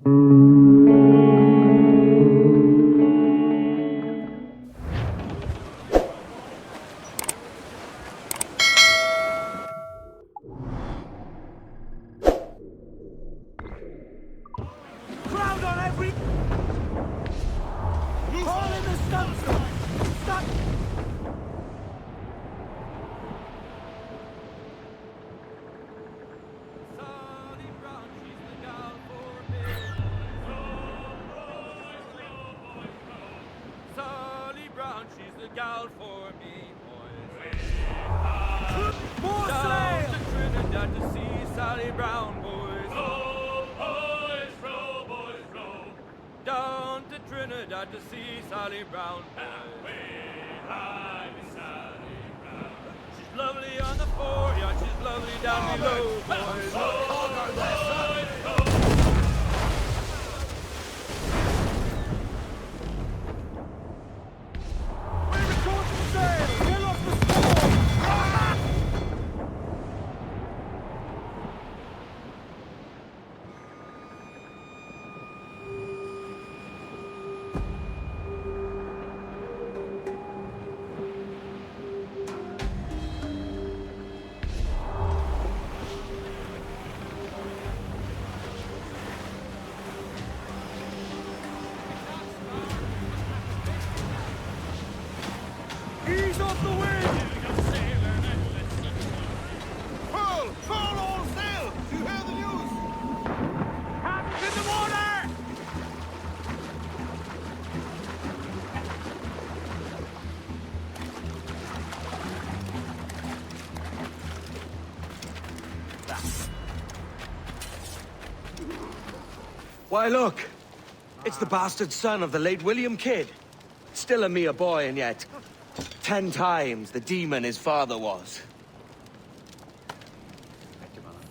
Crowd on every... All in the stunts! Stop! She's the gal for me, boys. More Down sail! to Trinidad to see Sally Brown, boys. Row, boys, row. Down to Trinidad to see Sally Brown, boys. Way high, Miss Sally Brown. She's lovely on the foreyard, she's lovely down below, boys. Ease off the wind! Full all sail! Do you hear the news? Hands in the water! Why, look! It's the bastard son of the late William Kidd. Still a mere boy, and yet 10 times the demon his father was.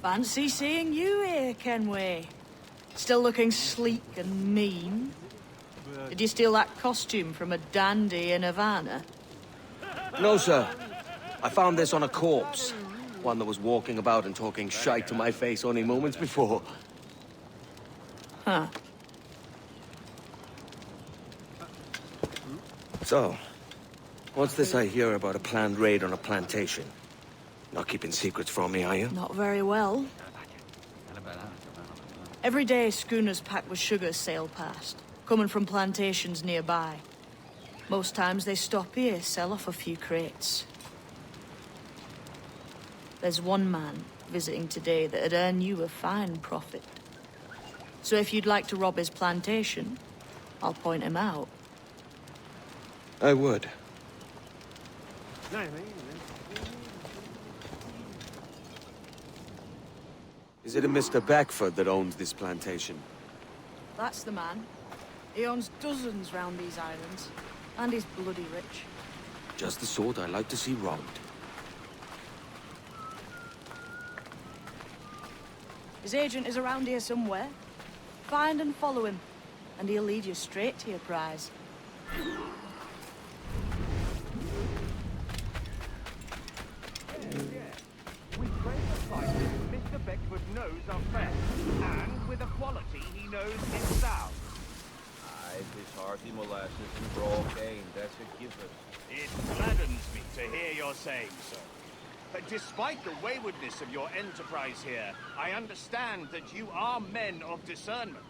Fancy seeing you here, Kenway. Still looking sleek and mean. Did you steal that costume from a dandy in Havana? No, sir. I found this on a corpse. One that was walking about and talking shite to my face only moments before. Huh. So, what's this I hear about a planned raid on a plantation? Not keeping secrets from me, are you? Not very well. Every day, schooners packed with sugar sail past, coming from plantations nearby. Most times they stop here, sell off a few crates. There's one man visiting today that'd earn you a fine profit. So if you'd like to rob his plantation, I'll point him out. I would. Is it a Mr. Beckford that owns this plantation? That's the man. He owns dozens round these islands, and he's bloody rich. Just the sort I like to see robbed. His agent is around here somewhere. Find and follow him, and he'll lead you straight to your prize. With great spices, Mr. Beckford knows our fare, and with a quality he knows is sound. Aye, fish hearty molasses and raw cane, that's a given. It gladdens me to hear you're saying so. But despite the waywardness of your enterprise here, I understand that you are men of discernment.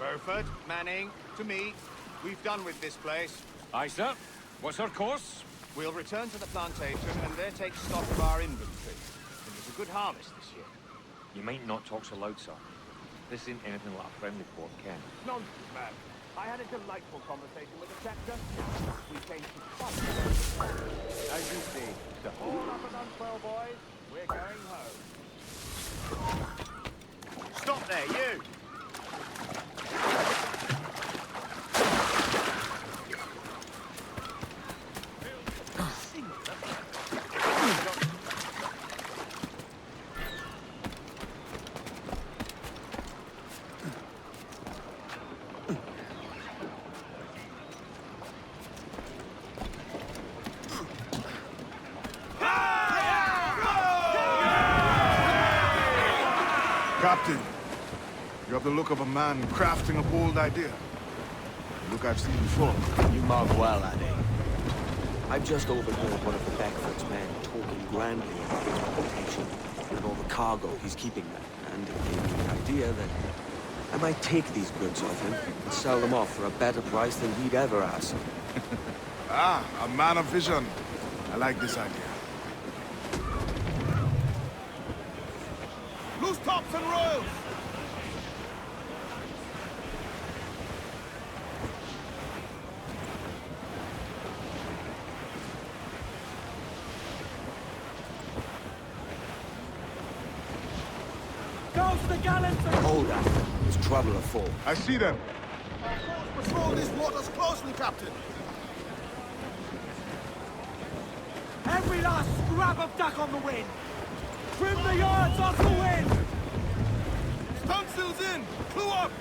Burford, Manning, to me. We've done with this place. Aye, sir. What's our course? We'll return to the plantation and there take stock of our inventory. It was a good harvest this year. You might not talk so loud, sir. This isn't anything like a friendly port, Ken. Nonsense, man. I had a delightful conversation with the chapter. We came to fight. As you see, the whole up and unswell, boys. We're going home. Stop there, you! Captain, you have the look of a man crafting a bold idea. A look I've seen before. You mark well, Addy. I've just overheard one of the Beckford's men talking grandly about his reputation and all the cargo he's keeping there, and it gave me the idea that I might take these goods off him and sell them off for a better price than he'd ever ask. Ah, a man of vision. I like this idea. Loose tops and royals! Goes the gallants and... Hold that. There's trouble afoot. I see them. Patrol these waters closely, Captain. Every last scrap of duck on the wind! Trim the yards off the wind! Stunsails in! Clue up!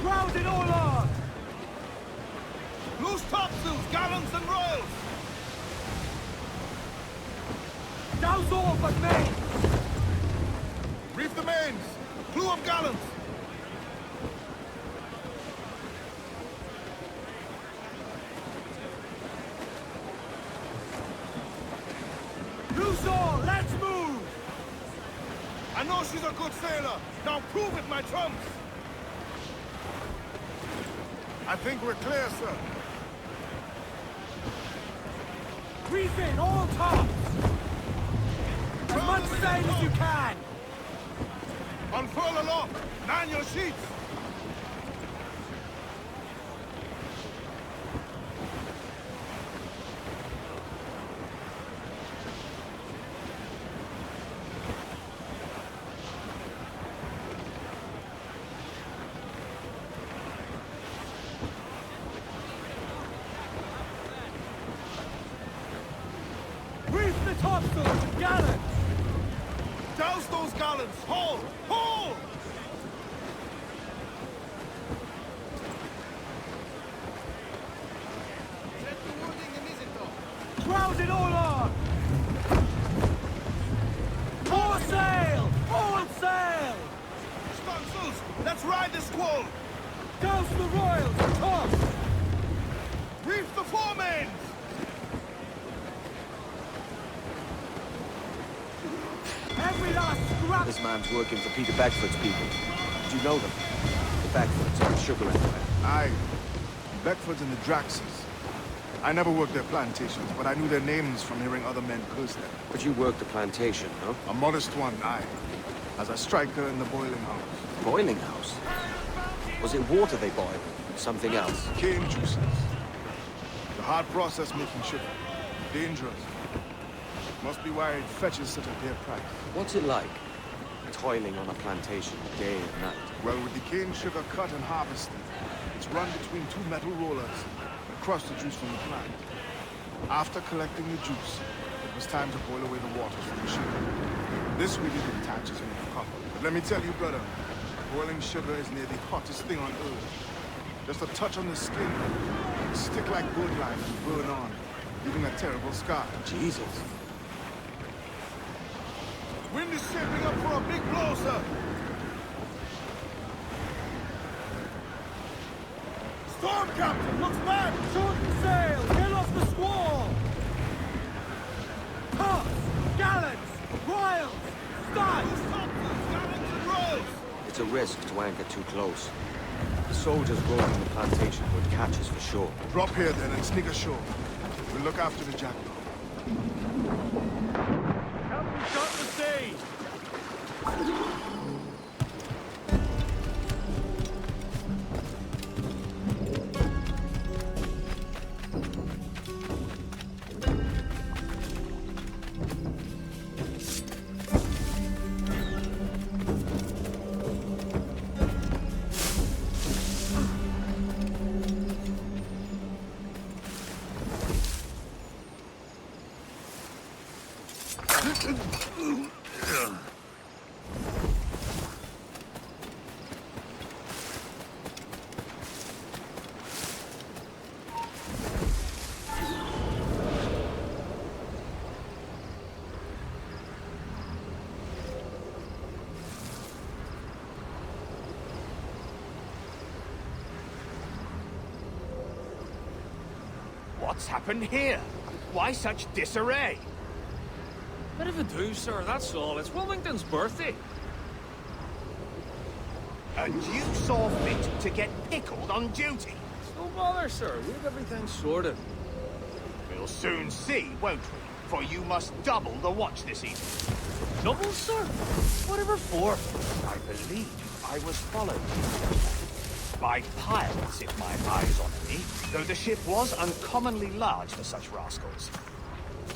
Round it all on! Loose topsails, gallants and royals! Douse all but main! Reef the mains! Clue up gallants! Loose all, let's move! I know she's a good sailor. Now prove it, my trumps! I think we're clear, sir. Reef in all tops! As much sail as you can! Unfurl aloft! Man your sheets! Reef the topsails and gallants! Douse those gallants! Haul! Haul! Round it all on! More sail! All sail! Stunsails! Let's ride the squall! Douse the royals and tops! Reef the foremains! Every last scrap! This man's working for Peter Beckford's people. Do you know them? The Beckfords are sugar empire. Aye. Beckfords and the Draxes. I never worked their plantations, but I knew their names from hearing other men curse them. But you worked a plantation, no? A modest one, aye. As a striker in the boiling house. Boiling house? Was it water they boiled? Something else? Cane juices. The hard process making sugar. Dangerous. Must be why it fetches such a dear price. What's it like? Toiling on a plantation day and night. Well, with the cane sugar cut and harvested, it's run between two metal rollers and crush the juice from the plant. After collecting the juice, it was time to boil away the water from the sugar. This really detaches me from copper. But let me tell you, brother, boiling sugar is near the hottest thing on earth. Just a touch on the skin, stick like bird lime and burn on, leaving a terrible scar. Jesus. Wind is shaping up for a big blow, sir. Storm captain, looks bad. Shorten sail! Get off the squall! Tops! Gallants! Royals! start! It's a risk to anchor too close. The soldiers roaming the plantation would catch us for sure. Drop here then and sneak ashore. We'll look after the jackdaw. Captain shot the sea! What's happened here? Why such disarray? Bit of a do, sir, that's all. It's Wilmington's birthday. And you saw fit to get pickled on duty? It's no bother, sir. We have everything sorted. We'll soon see, won't we? For you must double the watch this evening. Double, sir? Whatever for? I believe I was followed by pirates, if my eyes honour me, though the ship was uncommonly large for such rascals.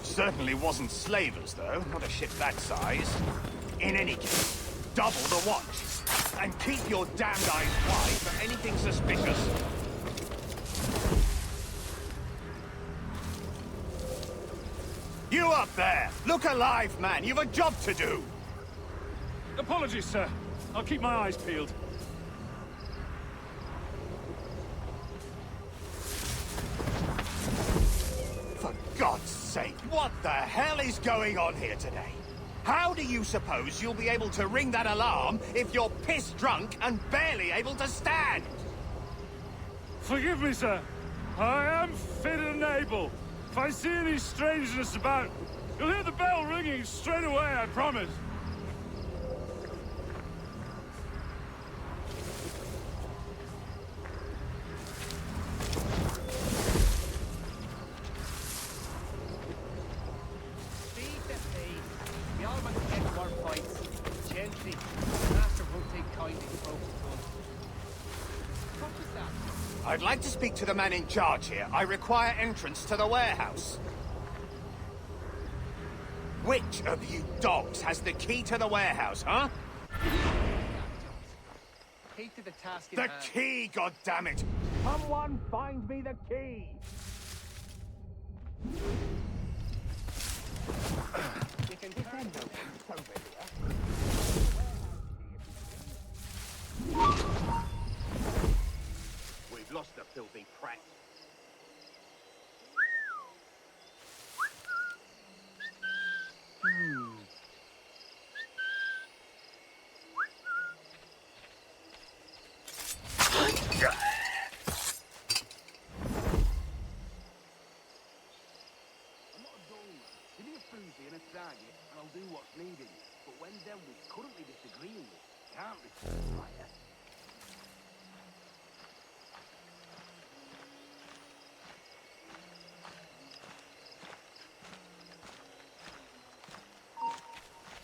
Certainly wasn't slavers, though, not a ship that size. In any case, double the watch, and keep your damned eyes wide for anything suspicious. You up there! Look alive, man! You've a job to do! Apologies, sir. I'll keep my eyes peeled. For God's sake, what the hell is going on here today? How do you suppose you'll be able to ring that alarm if you're piss-drunk and barely able to stand? Forgive me, sir. I am fit and able. If I see any strangeness about, you'll hear the bell ringing straight away, I promise. I'd like to speak to the man in charge here. I require entrance to the warehouse. Which of you dogs has the key to the warehouse, huh? Key to the task in The hand. key, goddammit! Someone find me the key! You can turn them. We've lost the filthy prat. Give me a Fruzy and a target, and I'll do what's needed. But when them we're currently disagreeing with can't return fire.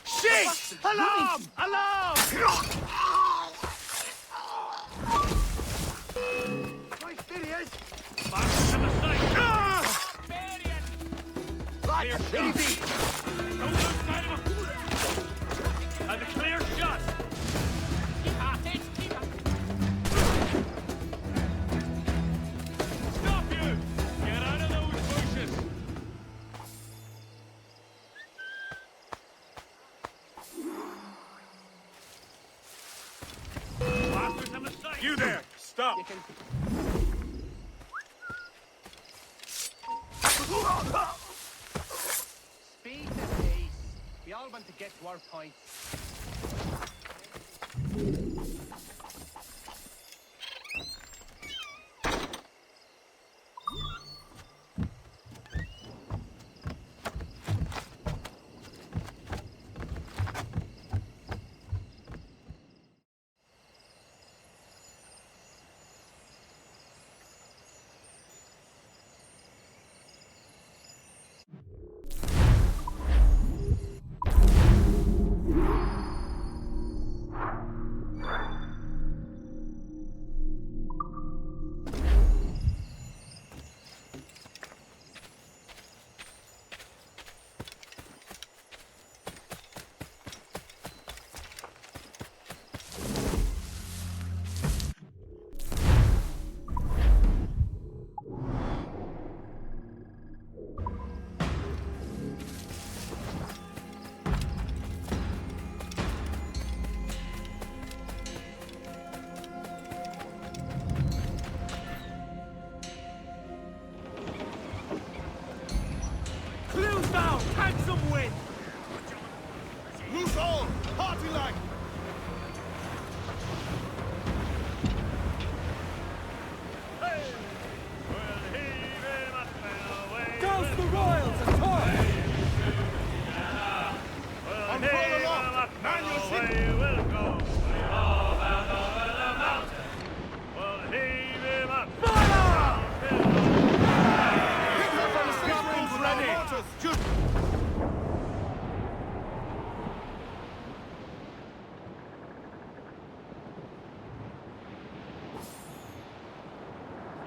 Shit! Alarm! Alarm! Right, there he is! Mark to the side. Right, Clear shot. Don't lose sight of him. And a clear shot. Stop you! Get out of those bushes. Bastards on the side. You there! Stop! You can... Speed and pace. We all want to get to our point. get some wind! Loose all! Party like! Douse the royals and toys! Unfurl aloft! Man your ship! We'll go. We all bound over the mountain. We'll heave him up. Fire! Hit her from the scabbings with our mortars! Just...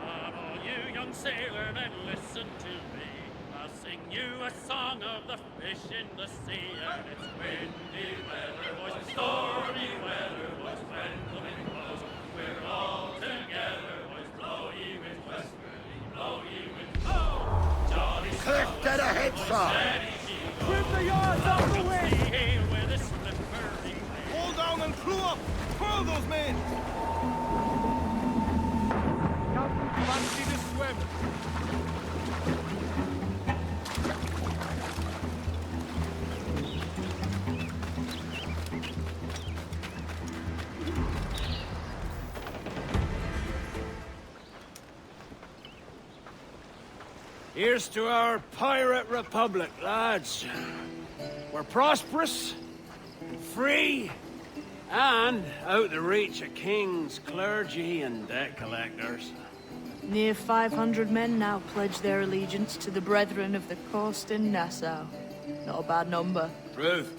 Come all you young sailor men, listen to me. I'll sing you a song of the fish in the sea. And it's windy weather, boys, and stormy weather, boys, when the wind blows. We're all together, boys, blow ye wind westerly, blow ye wind, oh! Jolly Cliff dead ahead, sir! Trim the yards off the wind! here with a slippery Hold down and crew up! Furl those men! Fancy the swim! Here's to our pirate republic, lads. We're prosperous, and free, and out the reach of kings, clergy, and debt collectors. Near 500 men now pledge their allegiance to the Brethren of the Coast in Nassau. Not a bad number. Truth.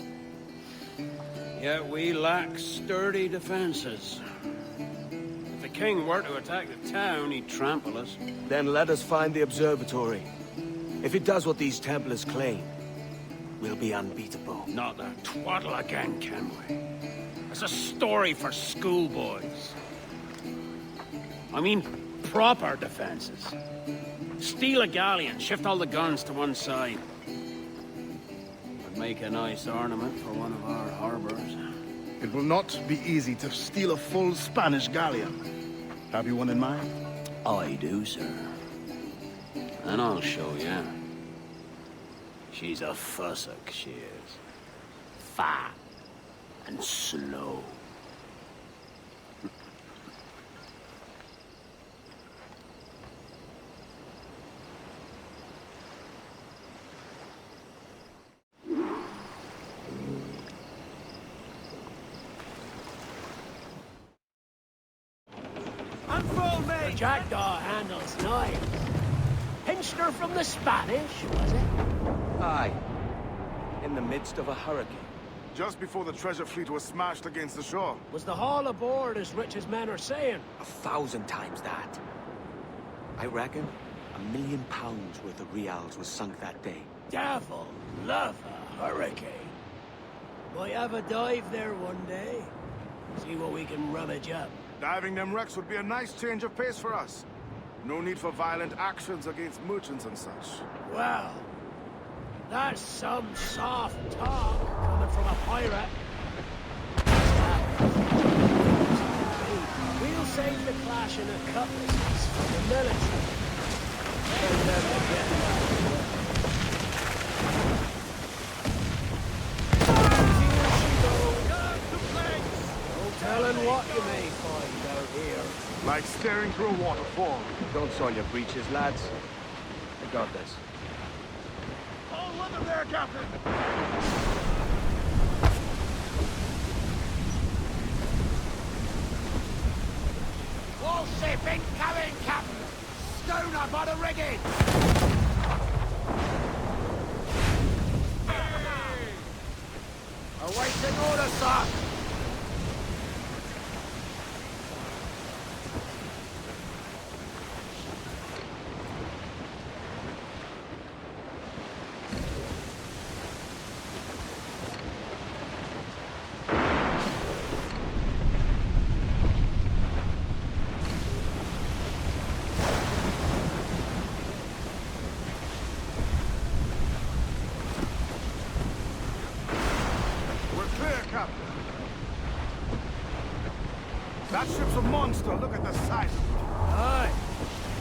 Yet we lack sturdy defenses. If the king were to attack the town, he'd trample us. Then let us find the observatory. If it does what these Templars claim, we'll be unbeatable. Not that twaddle again, Kenway. It's a story for schoolboys. I mean, proper defenses. Steal a galleon, shift all the guns to one side. Would make a nice ornament for one of our harbors. It will not be easy to steal a full Spanish galleon. Have you one in mind? I do, sir. And I'll show you. She's a fussock, she is. Fat and slow. Unfurl me! Jackdaw handles knives. Pinched her from the Spanish, was it? Aye. In the midst of a hurricane. Just before the treasure fleet was smashed against the shore. Was the haul aboard as rich as men are saying? 1,000 times that. I reckon £1 million worth of reals was sunk that day. Devil love a hurricane. Might have a dive there one day. See what we can rummage up. Diving them wrecks would be a nice change of pace for us. No need for violent actions against merchants and such. Well, that's some soft talk coming from a pirate. We'll save the clashing of cutlasses for the military. And then we'll get back. No telling what you may find out here. Like staring through a waterfall. Don't soil your breeches, lads. I got this. All weather there, Captain! Wall ship incoming, Captain! Schooner by the rigging! Awaiting order, sir! That ship's a monster. Look at the size of it. Aye,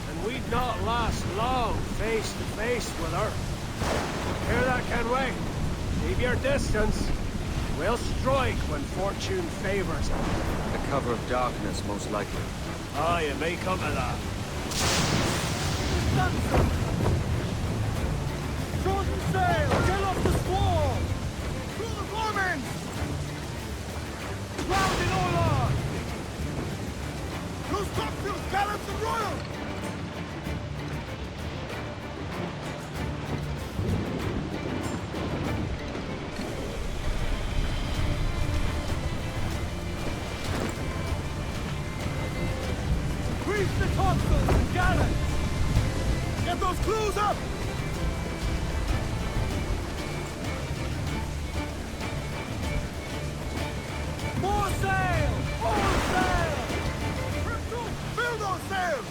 and we'd not last long face to face with her. Hear that, Kenway? Kenway. Keep your distance. We'll strike when fortune favors us. The cover of darkness, most likely. Ah, you may come to that. Shorten sail! Get off the squall! Through the foremen! Round in all on! Those cocktails, gallants and royals! Grease the topsails and gallants! Get those crews up! More sail! More sail! Fill those sails!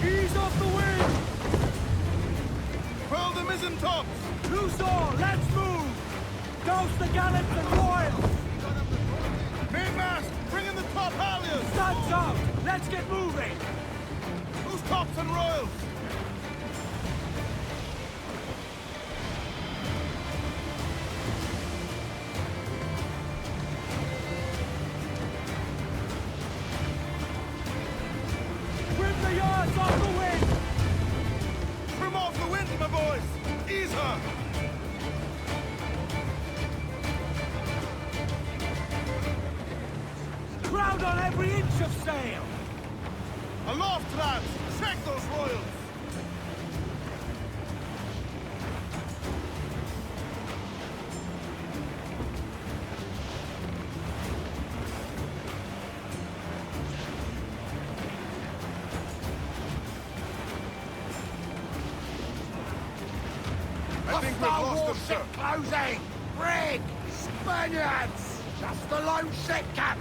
Ease off the wind! Furl the mizzen tops! Loose all, let's move! Douse the gallants and royals! Mainmast, bring in the top halyards! Studs out! Let's get moving! Loose tops and royals! Trim the yards off the wind! Trim off the wind, my boys! Ease her! Crowd on every inch of sail! Aloft, lads! Check those royals! I think we've lost them, sir. Closing! Brig! Spaniards! Just the lone ship, Cap!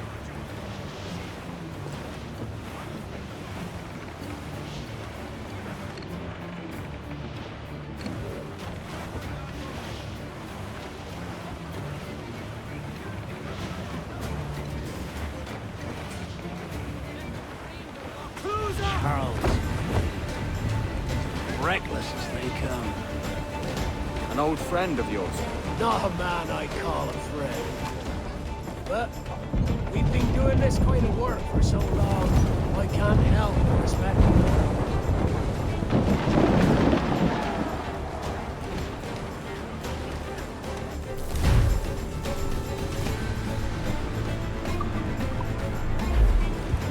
Charles. Reckless as they come. An old friend of yours. Not a man I call a friend. But we've been doing this kind of work for so long, I can't help but respect him.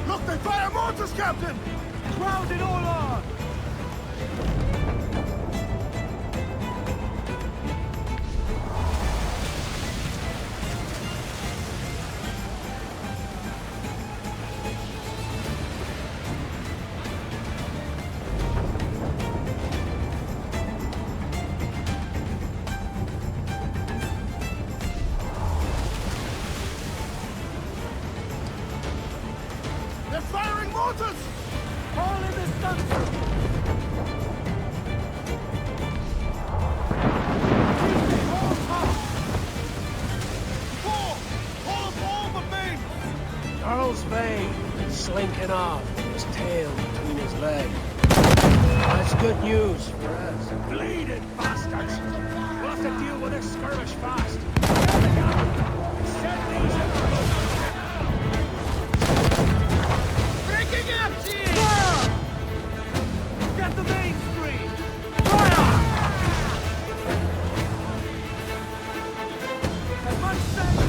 Look, they fire mortars, Captain! Crowd it all on! They're firing mortars! All in the stunsail! Keep it all top! All of all the main! Charles Vane slinking off with his tail between his legs. That's good news for us. Bleeding bastards! We'll have to deal with this skirmish fast. Set these in the road. Breaking up, team! Fire! Get the main screen! Fire! As much sail!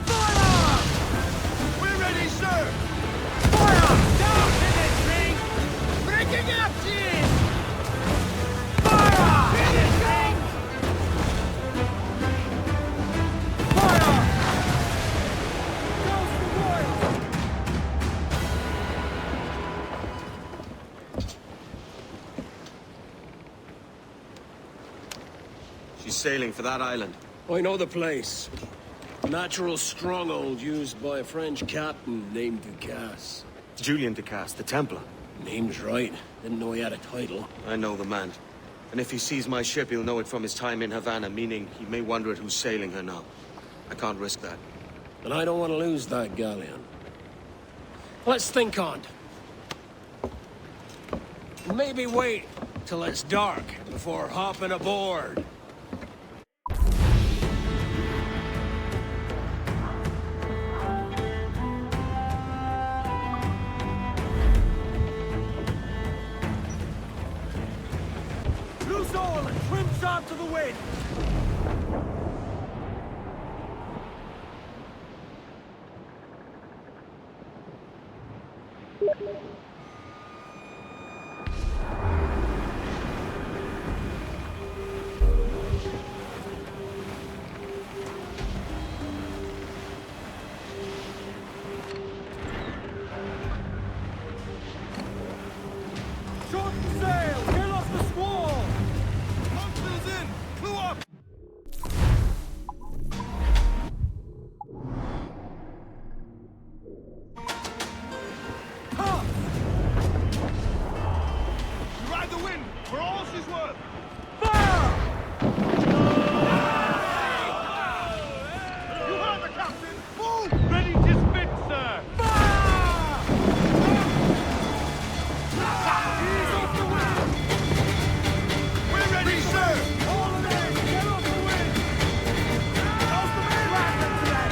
Fire! We're ready, sir! Fire! Down to the ring! Breaking up, team! Fire! Finish She's sailing for that island. I know the place. A natural stronghold used by a French captain named Ducasse. Julian Ducasse, the Templar. Name's right. Didn't know he had a title. I know the man. And if he sees my ship, he'll know it from his time in Havana, meaning he may wonder at who's sailing her now. I can't risk that. And I don't want to lose that galleon. Let's think on it. Maybe wait till it's dark before hopping aboard. Loose all and trim sharp to the wind! Shorten sail! Get off the squall! Monsters in! Clue up! Come! You ride the wind for all she's worth! Fire! You heard the captain! Move! Ready to spit, sir! Fire! Ease off the wind! We're ready, sir! All of them, get off the wind! How's the man? Drag them to that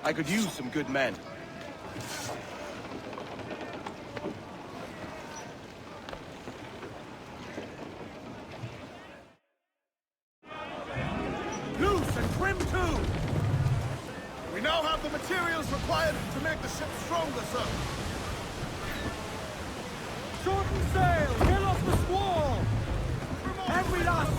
I could use some good men. Loose and trim too! We now have the materials required to make the ship stronger, sir. Shorten sail! Get off the squall! Every last...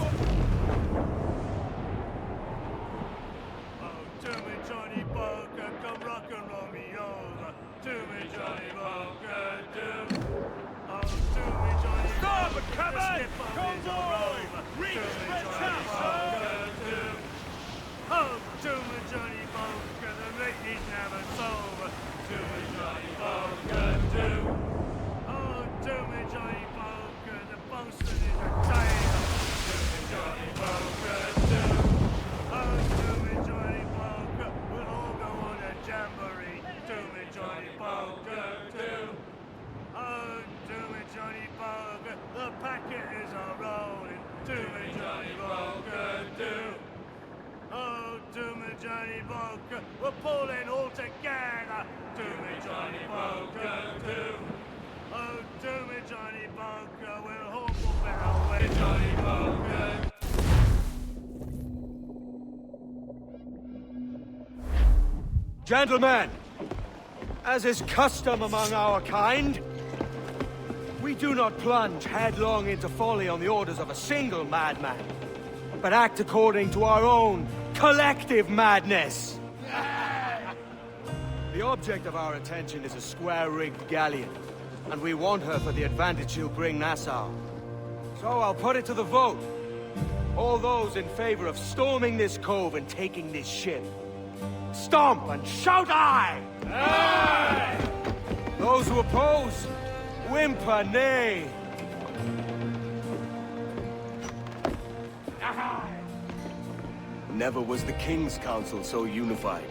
Stop! Come Convoy! Reach Red's house! Oh, to me, Johnny Bunker, the meeting's never sober. To me, Johnny Bunker, do. Oh, to me, Johnny Bunker, the bosun is a tailor. To me, Johnny Bunker, do. Oh, to me, Johnny Bunker, we'll all go on a jamboree. To me, Johnny Bunker, do. Oh, to me, Johnny Bunker, the packet is a-rolling. To me, Johnny Bunker, do. Oh, to me, Johnny Bunker, we're pulling all together. To me, Johnny Bunker, do. Oh, to me, Johnny Bunker, we'll hopeful better way, Johnny Bunker. Gentlemen, as is custom among our kind, we do not plunge headlong into folly on the orders of a single madman, but act according to our own collective madness. The object of our attention is a square-rigged galleon, and we want her for the advantage she'll bring Nassau. So I'll put it to the vote. All those in favor of storming this cove and taking this ship, stomp and shout aye! Aye! Those who oppose, whimper nay. Never was the King's Council so unified.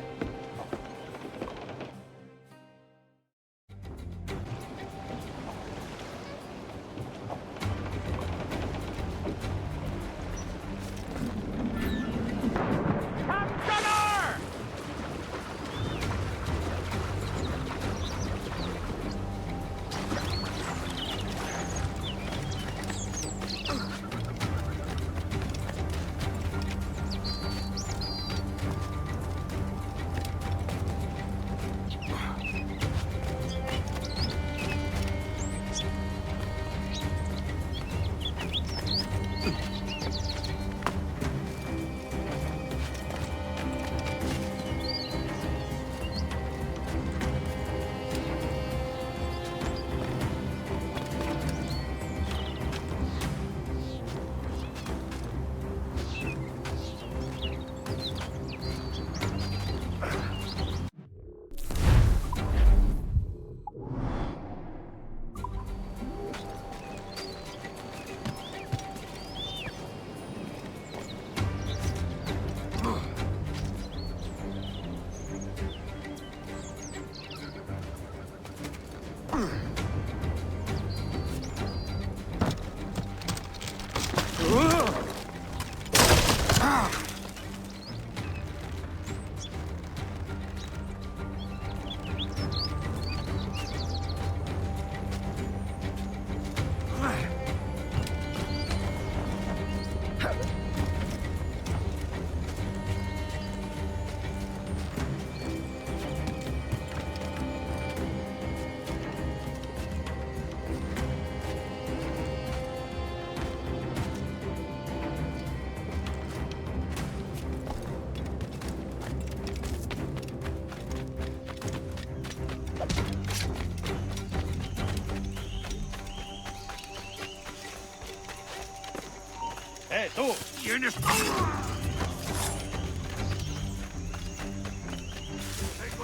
Tú, tienes... Tengo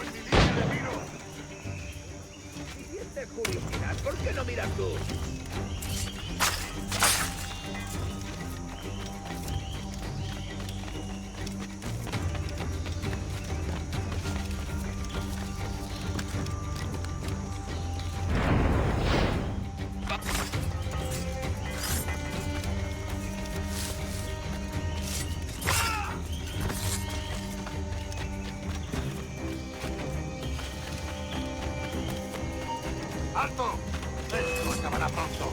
en mi línea de tiro. Siente curiosidad, ¿por qué no miras tú? ¡Alto! Esto acabará pronto.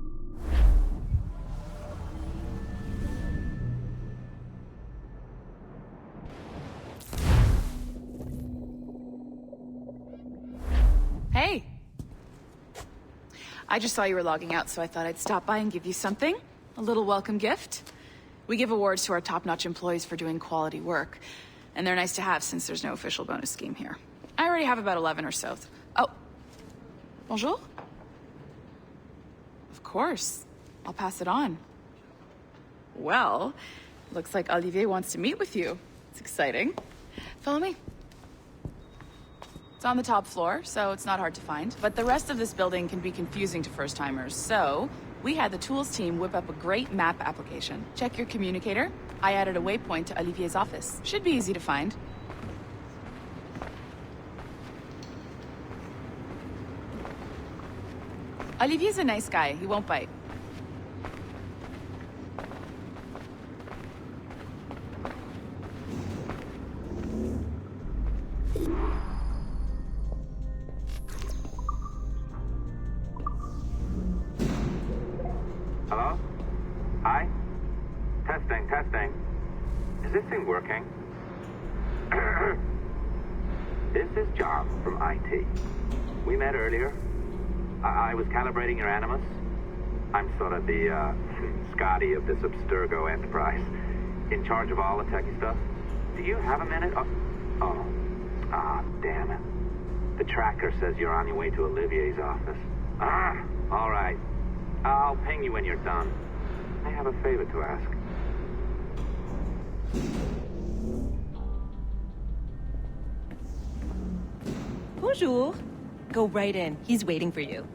Hey. I just saw you were logging out, so I thought I'd stop by and give you something. A little welcome gift. We give awards to our top-notch employees for doing quality work, and they're nice to have since there's no official bonus scheme here. I already have about 11 or so. Oh. Bonjour? Of course. I'll pass it on. Well, looks like Olivier wants to meet with you. It's exciting. Follow me. It's on the top floor, so it's not hard to find. But the rest of this building can be confusing to first-timers, so we had the tools team whip up a great map application. Check your communicator. I added a waypoint to Olivier's office. Should be easy to find. Olivier's a nice guy. He won't bite. Hello? Hi? Testing, testing. Is this thing working? This is John from IT. We met earlier. I was calibrating your Animus. I'm sort of the, Scotty of this Abstergo enterprise. In charge of all the techie stuff. Do you have a minute? Damn it. The tracker says you're on your way to Olivier's office. All right. I'll ping you when you're done. I have a favor to ask. Bonjour. Go right in. He's waiting for you.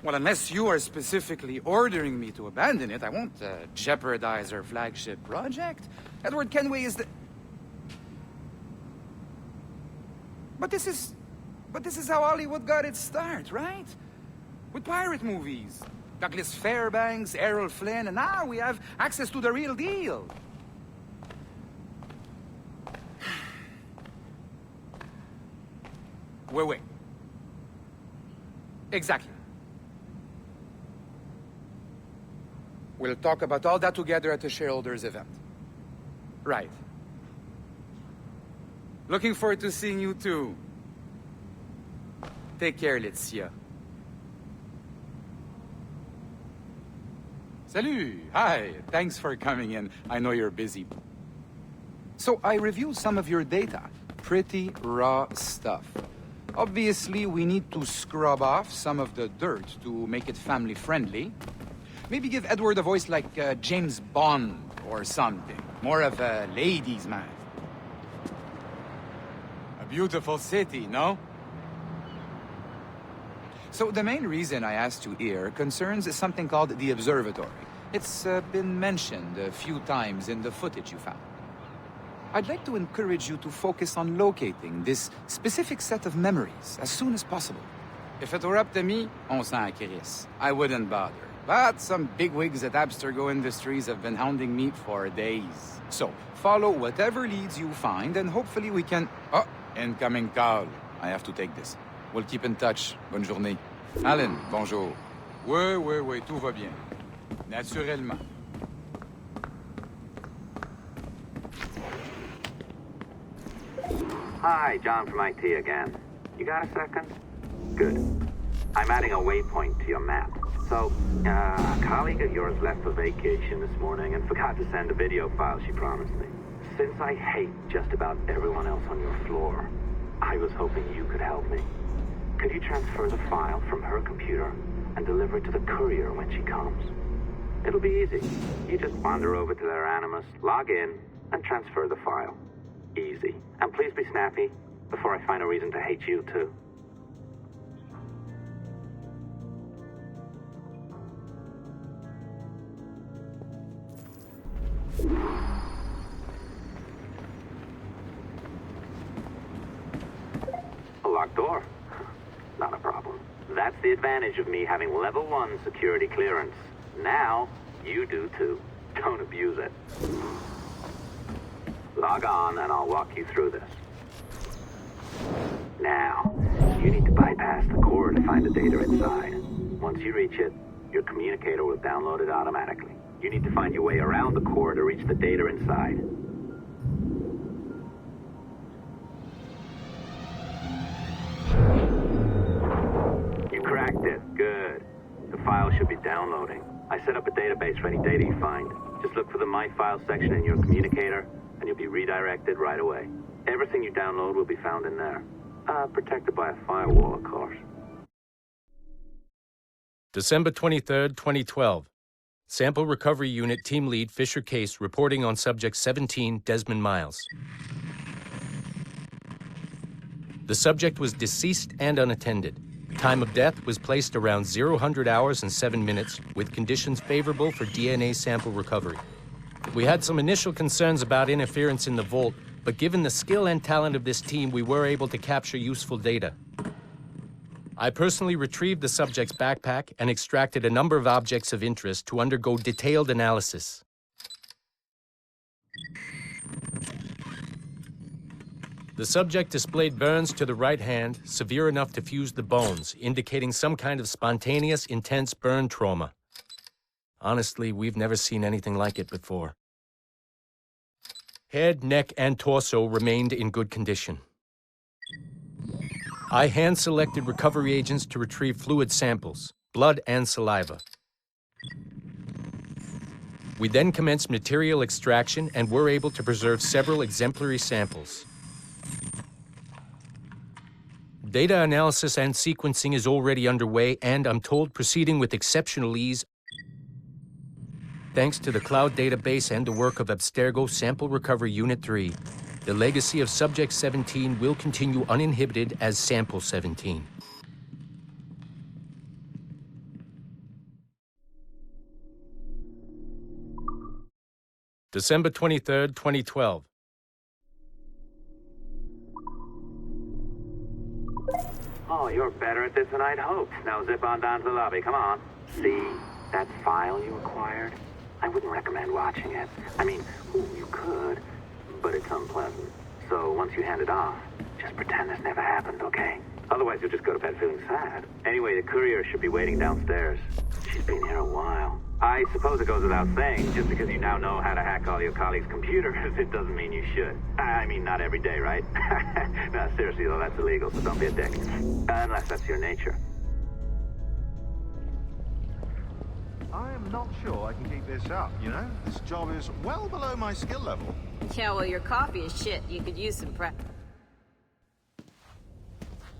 Well, unless you are specifically ordering me to abandon it, I won't jeopardize our flagship project. Edward Kenway is the... But this is how Hollywood got its start, right? With pirate movies. Douglas Fairbanks, Errol Flynn, and now we have access to the real deal. Wait. Exactly. We'll talk about all that together at the shareholders event. Right. Looking forward to seeing you too. Take care, Laetitia. Salut! Hi! Thanks for coming in. I know you're busy. So I reviewed some of your data. Pretty raw stuff. Obviously, we need to scrub off some of the dirt to make it family-friendly. Maybe give Edward a voice like James Bond or something. More of a ladies' man. A beautiful city, no? So the main reason I asked you here concerns something called the Observatory. It's been mentioned a few times in the footage you found. I'd like to encourage you to focus on locating this specific set of memories as soon as possible. If it were up to me, on s'en crisse. I wouldn't bother. But some bigwigs at Abstergo Industries have been hounding me for days. So, follow whatever leads you find, and hopefully we can... Oh, incoming call. I have to take this. We'll keep in touch. Bonne journée. Alan, bonjour. Oui, tout va bien. Naturellement. Hi, John from IT again. You got a second? Good. I'm adding a waypoint to your map. So, a colleague of yours left for vacation this morning and forgot to send a video file she promised me. Since I hate just about everyone else on your floor, I was hoping you could help me. Could you transfer the file from her computer and deliver it to the courier when she comes? It'll be easy. You just wander over to their Animus, log in, and transfer the file. Easy. And please be snappy before I find a reason to hate you, too. A locked door? Not a problem. That's the advantage of me having level 1 security clearance. Now, you do too. Don't abuse it. Log on and I'll walk you through this. Now, you need to bypass the core to find the data inside. Once Once you reach it, your communicator will download it automatically. You need to find your way around the core to reach the data inside. You cracked it. Good. The file should be downloading. I set up a database for any data you find. Just look for the My Files section in your communicator, and you'll be redirected right away. Everything you download will be found in there. Protected by a firewall, of course. December 23rd, 2012. Sample Recovery Unit Team Lead Fisher Case reporting on Subject 17, Desmond Miles. The subject was deceased and unattended. Time of death was placed around 00 hours and 7 minutes, with conditions favorable for DNA sample recovery. We had some initial concerns about interference in the vault, but given the skill and talent of this team, we were able to capture useful data. I personally retrieved the subject's backpack and extracted a number of objects of interest to undergo detailed analysis. The subject displayed burns to the right hand, severe enough to fuse the bones, indicating some kind of spontaneous, intense burn trauma. Honestly, we've never seen anything like it before. Head, neck, and torso remained in good condition. I hand-selected recovery agents to retrieve fluid samples, blood and saliva. We then commenced material extraction and were able to preserve several exemplary samples. Data analysis and sequencing is already underway, and I'm told proceeding with exceptional ease. Thanks to the cloud database and the work of Abstergo Sample Recovery Unit 3, the legacy of Subject 17 will continue uninhibited as Sample 17. December 23rd, 2012. Oh, you're better at this than I'd hoped. Now zip on down to the lobby. Come on. See that file you acquired? I wouldn't recommend watching it. I mean, you could, but it's unpleasant. So once you hand it off, just pretend this never happened, okay? Otherwise, you'll just go to bed feeling sad. Anyway, the courier should be waiting downstairs. She's been here a while. I suppose it goes without saying, just because you now know how to hack all your colleagues' computers, it doesn't mean you should. I mean, not every day, right? No, seriously, though, that's illegal, so don't be a dick. Unless that's your nature. I am not sure I can keep this up, you know? This job is well below my skill level. Yeah, well, your coffee is shit. You could use some prep.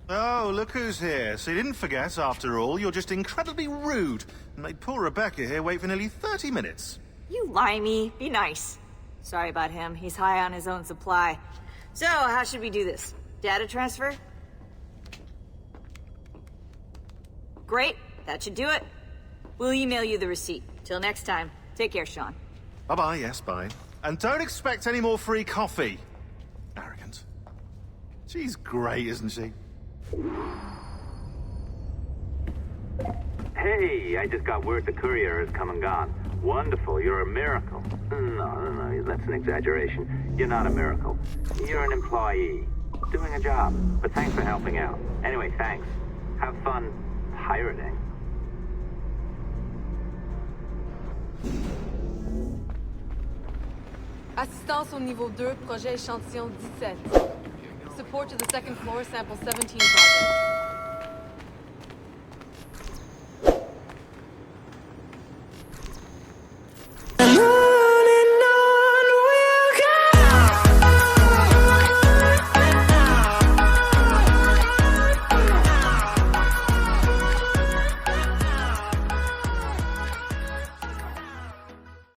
Oh, look who's here. So you didn't forget, after all, you're just incredibly rude and made poor Rebecca here wait for nearly 30 minutes. You limey. Be nice. Sorry about him. He's high on his own supply. So, how should we do this? Data transfer? Great. That should do it. We'll email you the receipt. Till next time. Take care, Sean. Bye-bye, yes, bye. And don't expect any more free coffee. Arrogant. She's great, isn't she? Hey, I just got word the courier has come and gone. Wonderful, you're a miracle. No, that's an exaggeration. You're not a miracle. You're an employee, doing a job. But thanks for helping out. Anyway, thanks. Have fun pirating. Assistance au niveau 2, projet échantillon 17. Support to the second floor, sample 17 project.